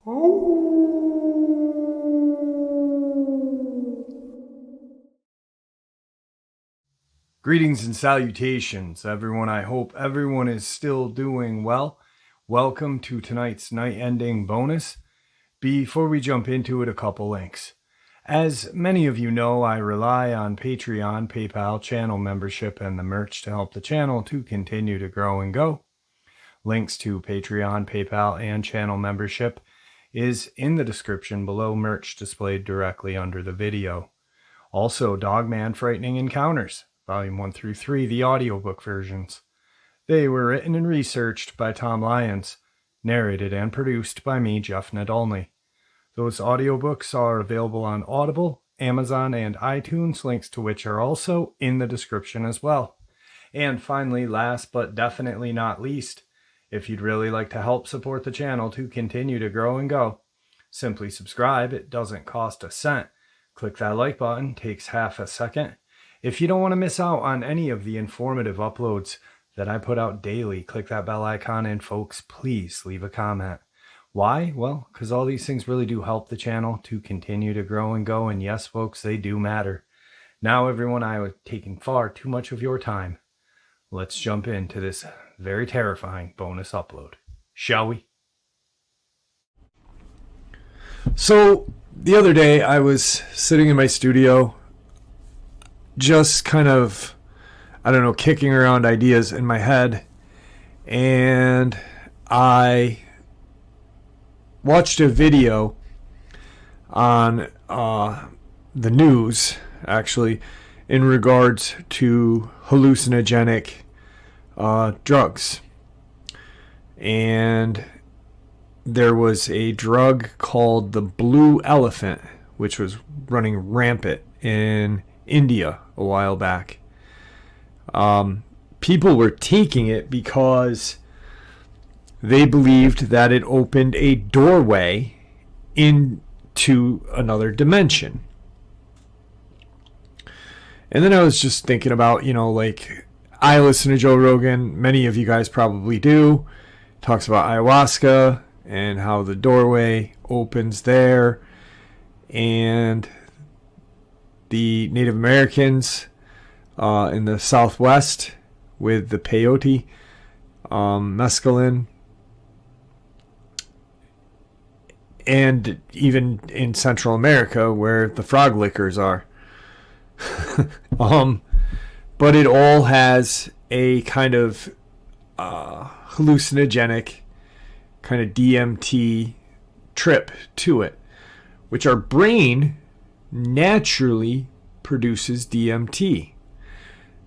Greetings and salutations, everyone. I hope everyone is still doing well. Welcome to tonight's night ending bonus. Before we jump into it, a couple links. As many of you know, I rely on Patreon, PayPal, channel membership, and the merch to help the channel to continue to grow and go. Links to Patreon, PayPal, and channel membership is in the description below, merch displayed directly under the video. Also, Dogman Frightening Encounters, Volume 1 through 3, the audiobook versions. They were written and researched by Tom Lyons, narrated and produced by me, Jeff Nadolny. Those audiobooks are available on Audible, Amazon, and iTunes, links to which are also in the description as well. And finally, last but definitely not least, if you'd really like to help support the channel to continue to grow and go, simply subscribe. It doesn't cost a cent. Click that like button, takes half a second. If you don't want to miss out on any of the informative uploads that I put out daily, click that bell icon, and folks, please leave a comment. Why? Well, because all these things really do help the channel to continue to grow and go, and yes, folks, they do matter. Now, everyone, I have taken far too much of your time. Let's jump into this very terrifying bonus upload, shall we? So, the other day, I was sitting in my studio, just kind of, kicking around ideas in my head, and I watched a video on the news, actually, in regards to hallucinogenic drugs. And there was a drug called the blue elephant, which was running rampant in India a while back. People were taking it because they believed that it opened a doorway into another dimension. And then I was just thinking about, I listen to Joe Rogan. Many of you guys probably do. Talks about ayahuasca and how the doorway opens there. And the Native Americans in the Southwest with the peyote, mescaline, and even in Central America where the frog lickers are. But it all has a kind of hallucinogenic kind of DMT trip to it, which our brain naturally produces DMT.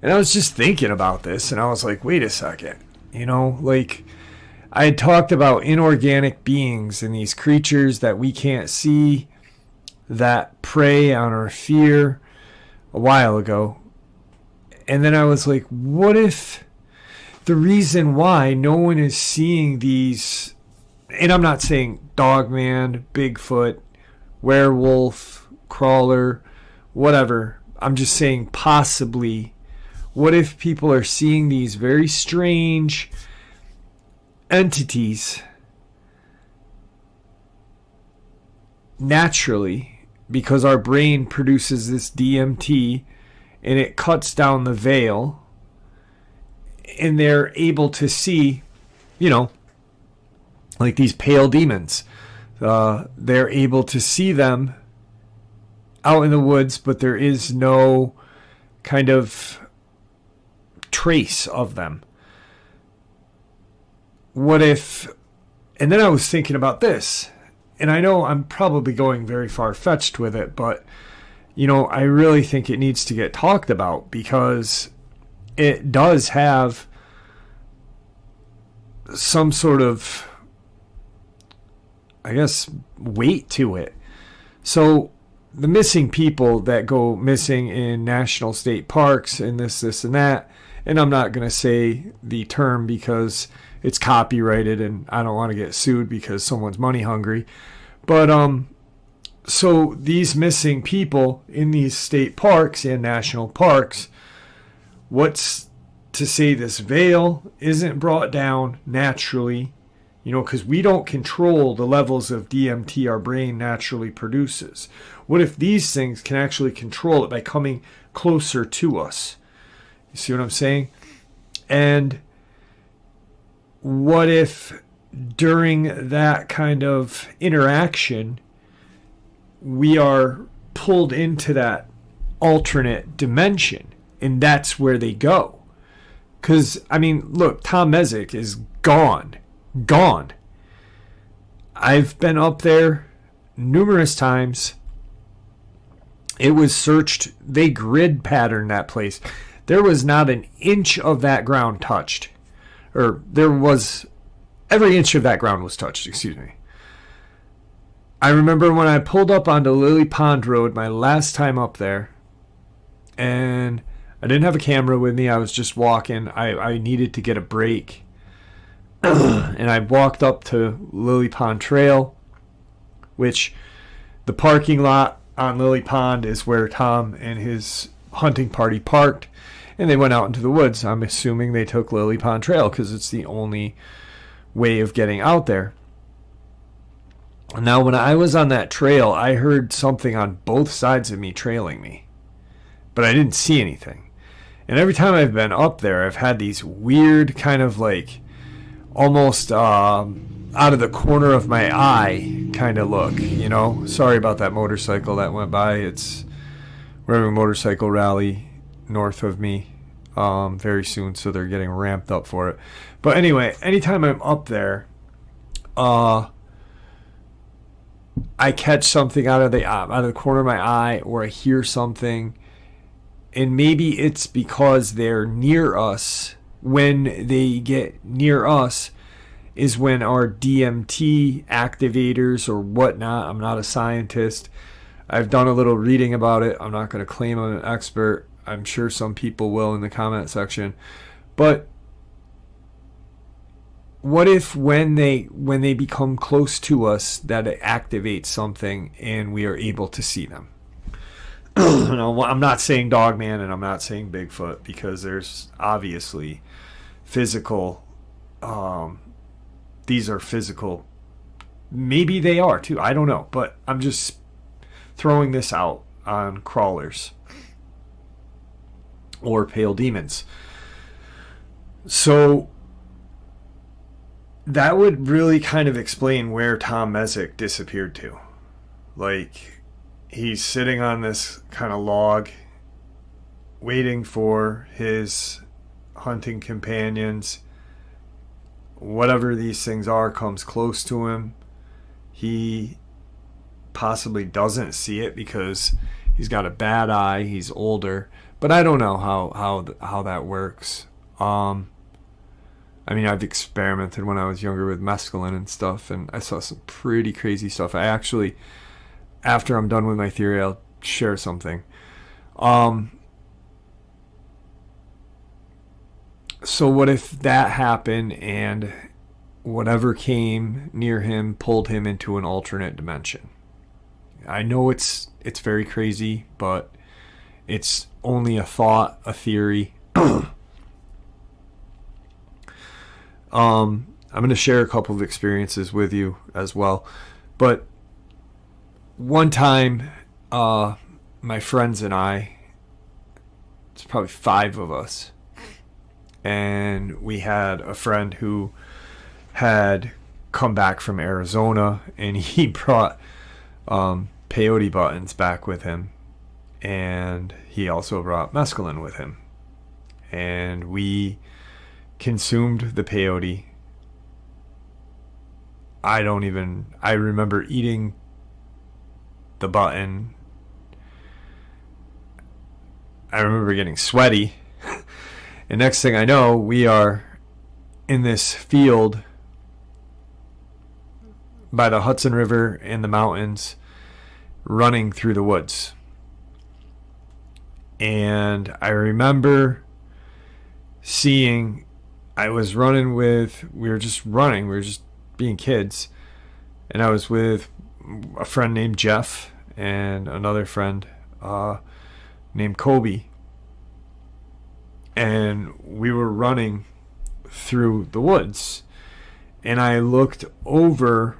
And I was just thinking about this, and I was like, wait a second. I had talked about inorganic beings and these creatures that we can't see that prey on our fear a while ago. And then I was like, what if the reason why no one is seeing these, and I'm not saying Dogman, Bigfoot, werewolf, crawler, whatever. I'm just saying possibly, what if people are seeing these very strange entities naturally because our brain produces this DMT and it cuts down the veil and they're able to see, like these pale demons. They're able to see them out in the woods, but there is no kind of trace of them. What if, and then I was thinking about this, and I know I'm probably going very far-fetched with it, but, I really think it needs to get talked about because it does have some sort of, weight to it. So the missing people that go missing in national state parks and this and that, and I'm not going to say the term because it's copyrighted and I don't want to get sued because someone's money hungry. But so these missing people in these state parks and national parks, what's to say this veil isn't brought down naturally because we don't control the levels of DMT our brain naturally produces. What if these things can actually control it by coming closer to us? You see what I'm saying? And what if during that kind of interaction, we are pulled into that alternate dimension, and that's where they go? Because, look, Tom Mzik is gone. I've been up there numerous times. It was searched. They grid patterned that place. There was not an inch of that ground touched. Or every inch of that ground was touched, excuse me. I remember when I pulled up onto Lily Pond Road my last time up there, and I didn't have a camera with me. I was just walking. I needed to get a break. And I walked up to Lily Pond Trail, which the parking lot on Lily Pond is where Tom and his hunting party parked, and they went out into the woods. I'm assuming they took Lily Pond Trail because it's the only way of getting out there. Now, when I was on that trail, I heard something on both sides of me trailing me, but I didn't see anything. And every time I've been up there, I've had these weird kind of like almost out of the corner of my eye kind of look, Sorry about that motorcycle that went by. We're having a motorcycle rally north of me very soon, so they're getting ramped up for it. But anyway, anytime I'm up there, I catch something out of the corner of my eye, or I hear something, and maybe it's because they're near us. When they get near us is when our DMT activators or whatnot. I'm not a scientist. I've done a little reading about it. I'm not going to claim I'm an expert. I'm sure some people will in the comment section. But what if when they become close to us, that it activates something and we are able to see them? I'm not saying Dogman and I'm not saying Bigfoot, because there's obviously physical, these are physical. Maybe they are too. I don't know. But I'm just throwing this out on crawlers or pale demons. So that would really kind of explain where Tom Mzik disappeared to. Like, he's sitting on this kind of log waiting for his hunting companions. Whatever these things are comes close to him. He possibly doesn't see it because he's got a bad eye. He's older. But I don't know how that works. I've experimented when I was younger with mescaline and stuff, and I saw some pretty crazy stuff. I actually, after I'm done with my theory, I'll share something. So what if that happened and whatever came near him pulled him into an alternate dimension? I know it's very crazy, but it's only a thought, a theory. I'm going to share a couple of experiences with you as well. But one time, my friends and I, it's probably 5 of us, and we had a friend who had come back from Arizona, and he brought peyote buttons back with him, and he also brought mescaline with him, and we consumed the peyote. I remember eating the button. I remember getting sweaty. And next thing I know, we are in this field by the Hudson River in the mountains, running through the woods. And I remember seeing, we were just being kids. And I was with a friend named Jeff and another friend named Kobe. And we were running through the woods. and I looked over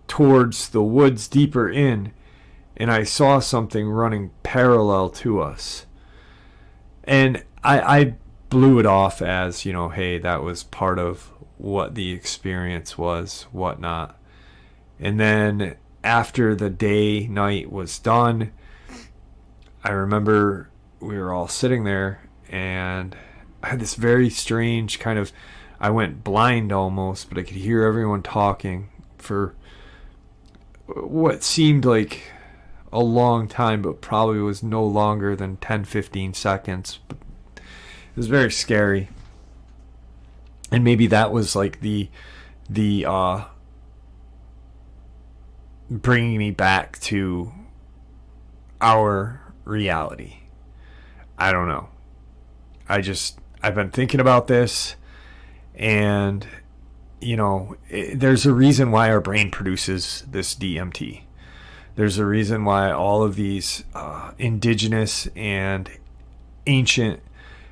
towards the woods deeper in, and I saw something running parallel to us. And I blew it off as, hey, that was part of what the experience was, whatnot. And then after the night was done, I remember we were all sitting there, and I had this very strange kind of, I went blind almost, but I could hear everyone talking for what seemed like a long time, but probably was no longer than 10-15 seconds. But it was very scary. And maybe that was like the bringing me back to our reality. I don't know. I've been thinking about this, and there's a reason why our brain produces this DMT. There's a reason why all of these indigenous and ancient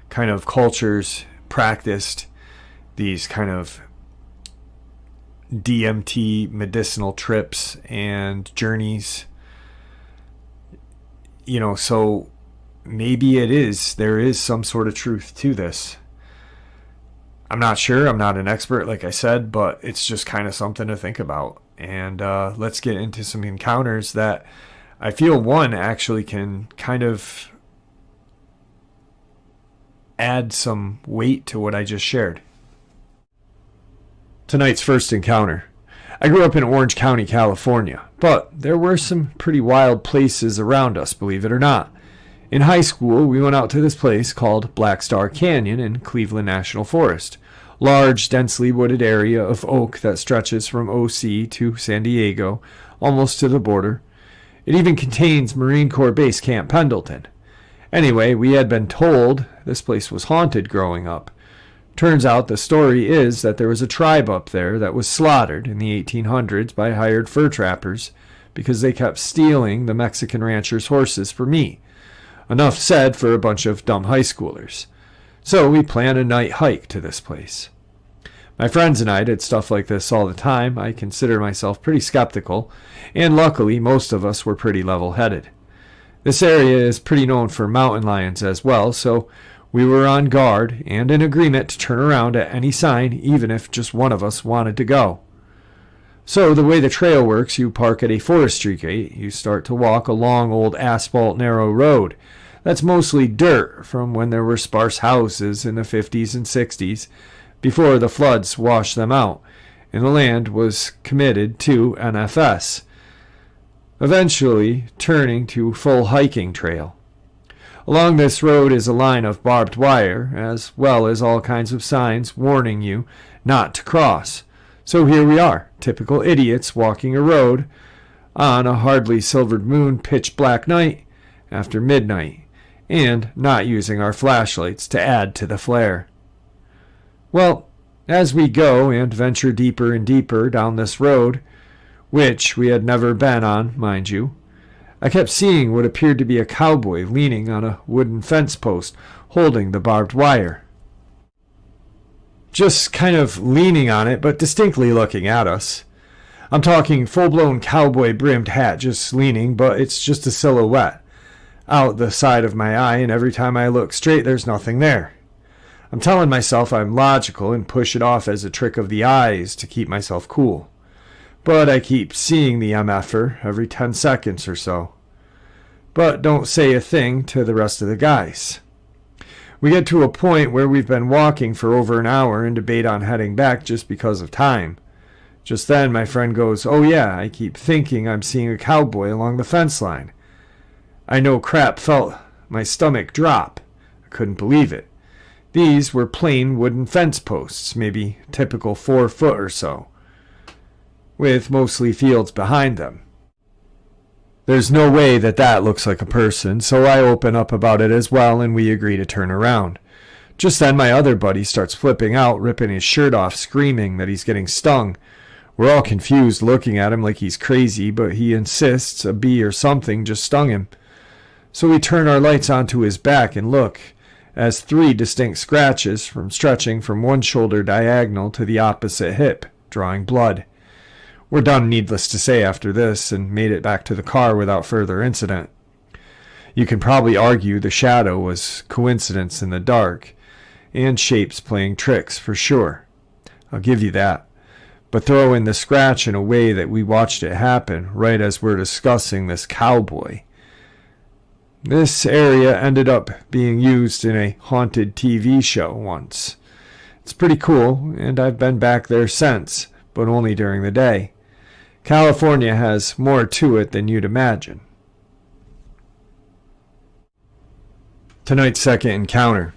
kind of cultures practiced these kind of DMT medicinal trips and journeys. So maybe there is some sort of truth to this. I'm not sure. I'm not an expert, like I said, but it's just kind of something to think about. And let's get into some encounters that I feel one actually can kind of add some weight to what I just shared. Tonight's first encounter. I grew up in Orange County, California, but there were some pretty wild places around us, believe it or not. In high school, we went out to this place called Black Star Canyon in Cleveland National Forest. Large, densely wooded area of oak that stretches from OC to San Diego, almost to the border. It even contains Marine Corps Base Camp Pendleton. Anyway, we had been told this place was haunted growing up. Turns out the story is that there was a tribe up there that was slaughtered in the 1800s by hired fur trappers because they kept stealing the Mexican ranchers' horses for meat. Enough said for a bunch of dumb high schoolers. So we planned a night hike to this place. My friends and I did stuff like this all the time. I consider myself pretty skeptical, and luckily most of us were pretty level-headed. This area is pretty known for mountain lions as well, so we were on guard and in agreement to turn around at any sign, even if just one of us wanted to go. So the way the trail works, you park at a forestry gate. You start to walk a long old asphalt narrow road. That's mostly dirt from when there were sparse houses in the 50s and 60s before the floods washed them out and the land was committed to NFS, eventually turning to full hiking trail. Along this road is a line of barbed wire, as well as all kinds of signs warning you not to cross. So here we are, typical idiots walking a road on a hardly silvered moon pitch black night after midnight, and not using our flashlights to add to the flare. Well, as we go and venture deeper and deeper down this road, which we had never been on, mind you, I kept seeing what appeared to be a cowboy leaning on a wooden fence post, holding the barbed wire. Just kind of leaning on it, but distinctly looking at us. I'm talking full-blown cowboy brimmed hat just leaning, but it's just a silhouette out the side of my eye, and every time I look straight, there's nothing there. I'm telling myself I'm logical and push it off as a trick of the eyes to keep myself cool. But I keep seeing the MFer every 10 seconds or so. But don't say a thing to the rest of the guys. We get to a point where we've been walking for over an hour and debate on heading back just because of time. Just then my friend goes, "Oh yeah, I keep thinking I'm seeing a cowboy along the fence line." I know crap felt my stomach drop. I couldn't believe it. These were plain wooden fence posts, maybe typical 4 foot or so, with mostly fields behind them. There's no way that looks like a person, so I open up about it as well and we agree to turn around. Just then my other buddy starts flipping out, ripping his shirt off, screaming that he's getting stung. We're all confused looking at him like he's crazy, but he insists a bee or something just stung him. So we turn our lights onto his back and look, as 3 distinct scratches from stretching from one shoulder diagonal to the opposite hip, drawing blood. We're done, needless to say, after this, and made it back to the car without further incident. You can probably argue the shadow was coincidence in the dark, and shapes playing tricks for sure. I'll give you that. But throw in the scratch in a way that we watched it happen right as we're discussing this cowboy. This area ended up being used in a haunted TV show once. It's pretty cool, and I've been back there since, but only during the day. California has more to it than you'd imagine. Tonight's second encounter.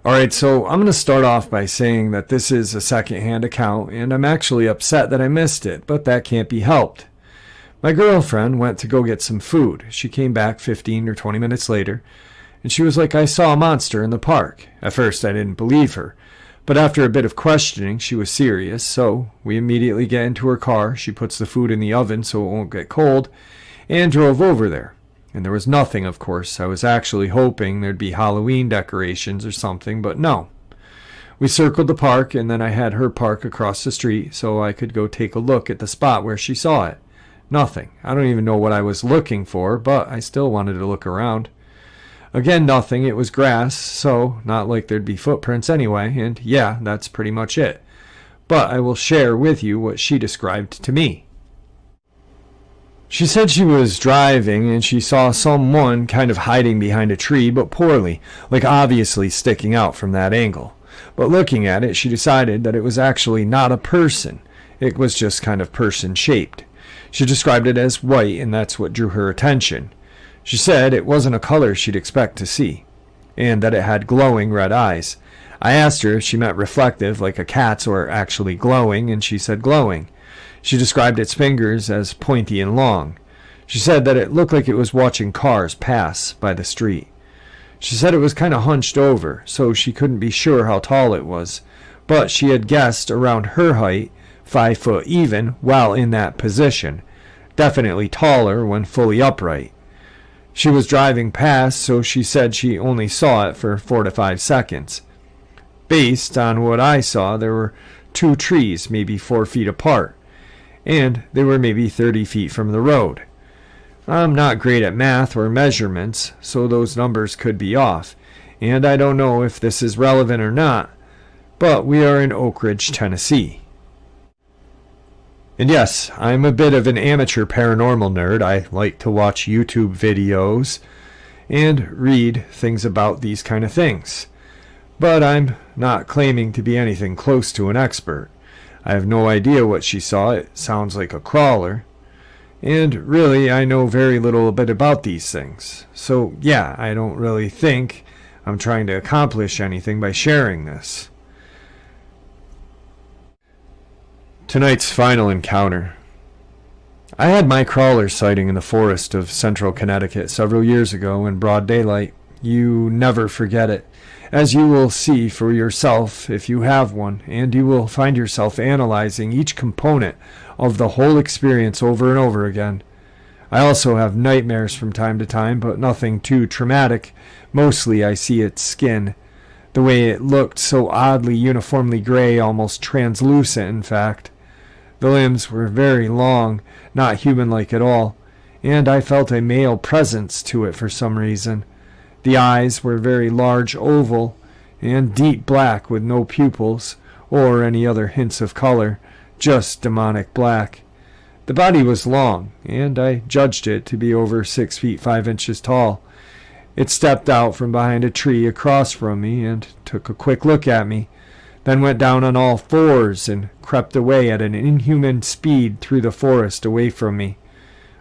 Alright, so I'm going to start off by saying that this is a second-hand account, and I'm actually upset that I missed it, but that can't be helped. My girlfriend went to go get some food. She came back 15 or 20 minutes later, and she was like, "I saw a monster in the park." At first, I didn't believe her, but after a bit of questioning, she was serious, so we immediately get into her car. She puts the food in the oven so it won't get cold, and drove over there. And there was nothing, of course. I was actually hoping there'd be Halloween decorations or something, but no. We circled the park, and then I had her park across the street so I could go take a look at the spot where she saw it. Nothing. I don't even know what I was looking for, but I still wanted to look around. Again, nothing. It was grass, so not like there'd be footprints anyway, and yeah, that's pretty much it. But I will share with you what she described to me. She said she was driving and she saw someone kind of hiding behind a tree, but poorly, like obviously sticking out from that angle. But looking at it, she decided that it was actually not a person. It was just kind of person-shaped. She described it as white, and that's what drew her attention. She said it wasn't a color she'd expect to see, and that it had glowing red eyes. I asked her if she meant reflective like a cat's or actually glowing, and she said glowing. She described its fingers as pointy and long. She said that it looked like it was watching cars pass by the street. She said it was kind of hunched over, so she couldn't be sure how tall it was, but she had guessed around her height, 5 foot even, while in that position. Definitely taller when fully upright. She was driving past, so she said she only saw it for 4 to 5 seconds. Based on what I saw, there were 2 trees, maybe 4 feet apart, and they were maybe 30 feet from the road. I'm not great at math or measurements, so those numbers could be off, and I don't know if this is relevant or not, but we are in Oak Ridge, Tennessee. And yes, I'm a bit of an amateur paranormal nerd. I like to watch YouTube videos and read things about these kind of things, but I'm not claiming to be anything close to an expert. I have no idea what she saw. It sounds like a crawler. And really, I know very little bit about these things. So yeah, I don't really think I'm trying to accomplish anything by sharing this. Tonight's final encounter. I had my crawler sighting in the forest of central Connecticut several years ago in broad daylight. You never forget it, as you will see for yourself if you have one, and you will find yourself analyzing each component of the whole experience over and over again. I also have nightmares from time to time, but nothing too traumatic. Mostly I see its skin. The way it looked, so oddly uniformly gray, almost translucent in fact. The limbs were very long, not human-like at all, and I felt a male presence to it for some reason. The eyes were very large, oval, and deep black with no pupils or any other hints of color, just demonic black. The body was long, and I judged it to be over 6 feet 5 inches tall. It stepped out from behind a tree across from me and took a quick look at me, then went down on all fours and crept away at an inhuman speed through the forest away from me.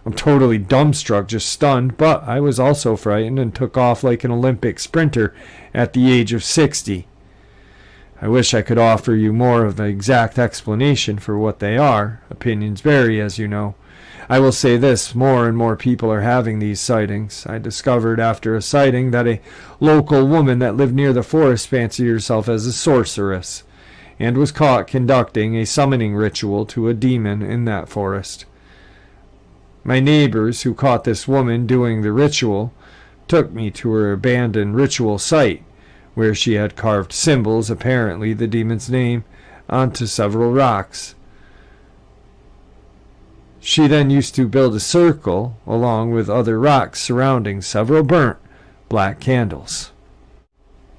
I'm totally dumbstruck, just stunned, but I was also frightened and took off like an Olympic sprinter at the age of 60. I wish I could offer you more of the exact explanation for what they are. Opinions vary, as you know. I will say this, more and more people are having these sightings. I discovered after a sighting that a local woman that lived near the forest fancied herself as a sorceress and was caught conducting a summoning ritual to a demon in that forest. My neighbors who caught this woman doing the ritual took me to her abandoned ritual site, where she had carved symbols, apparently the demon's name, onto several rocks. She then used to build a circle along with other rocks surrounding several burnt black candles.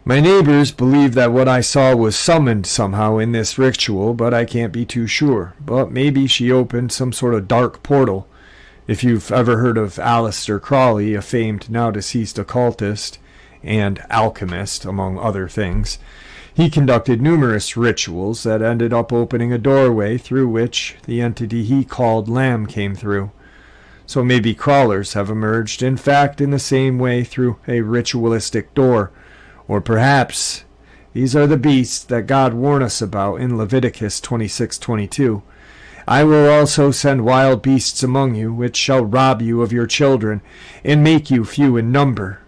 My neighbors believe that what I saw was summoned somehow in this ritual, but I can't be too sure. But maybe she opened some sort of dark portal. If you've ever heard of Aleister Crowley, a famed now deceased occultist and alchemist, among other things, he conducted numerous rituals that ended up opening a doorway through which the entity he called Lamb came through. So maybe crawlers have emerged, in fact, in the same way through a ritualistic door. Or perhaps these are the beasts that God warned us about in Leviticus 26:22. I will also send wild beasts among you, which shall rob you of your children, and make you few in number.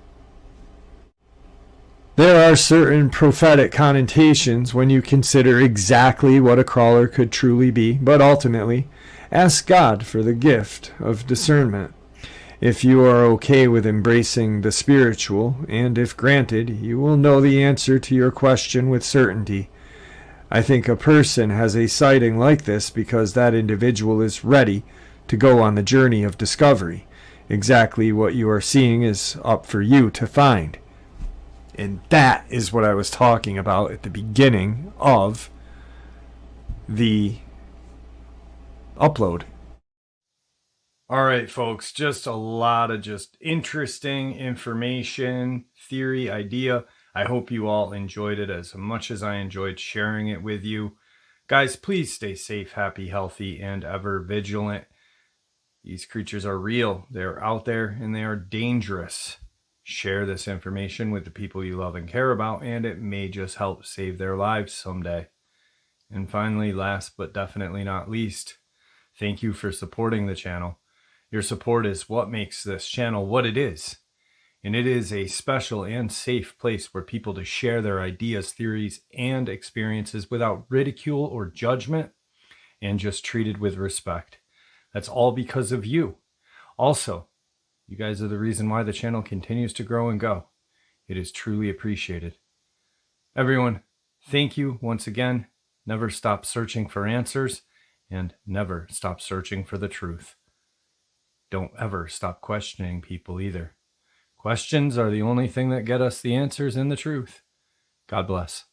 There are certain prophetic connotations when you consider exactly what a crawler could truly be, but ultimately, ask God for the gift of discernment. If you are okay with embracing the spiritual, and if granted, you will know the answer to your question with certainty. I think a person has a sighting like this because that individual is ready to go on the journey of discovery. Exactly what you are seeing is up for you to find. And that is what I was talking about at the beginning of the upload. All right, folks, just a lot of just interesting information, theory, idea. I hope you all enjoyed it as much as I enjoyed sharing it with you. Guys, please stay safe, happy, healthy, and ever vigilant. These creatures are real. They're out there, and they are dangerous. Share this information with the people you love and care about, and it may just help save their lives someday. And finally, last but definitely not least, thank you for supporting the channel. Your support is what makes this channel what it is. And it is a special and safe place for people to share their ideas, theories, and experiences without ridicule or judgment, and just treated with respect. That's all because of you. Also, you guys are the reason why the channel continues to grow and go. It is truly appreciated. Everyone, thank you once again. Never stop searching for answers, and never stop searching for the truth. Don't ever stop questioning people either. Questions are the only thing that get us the answers and the truth. God bless.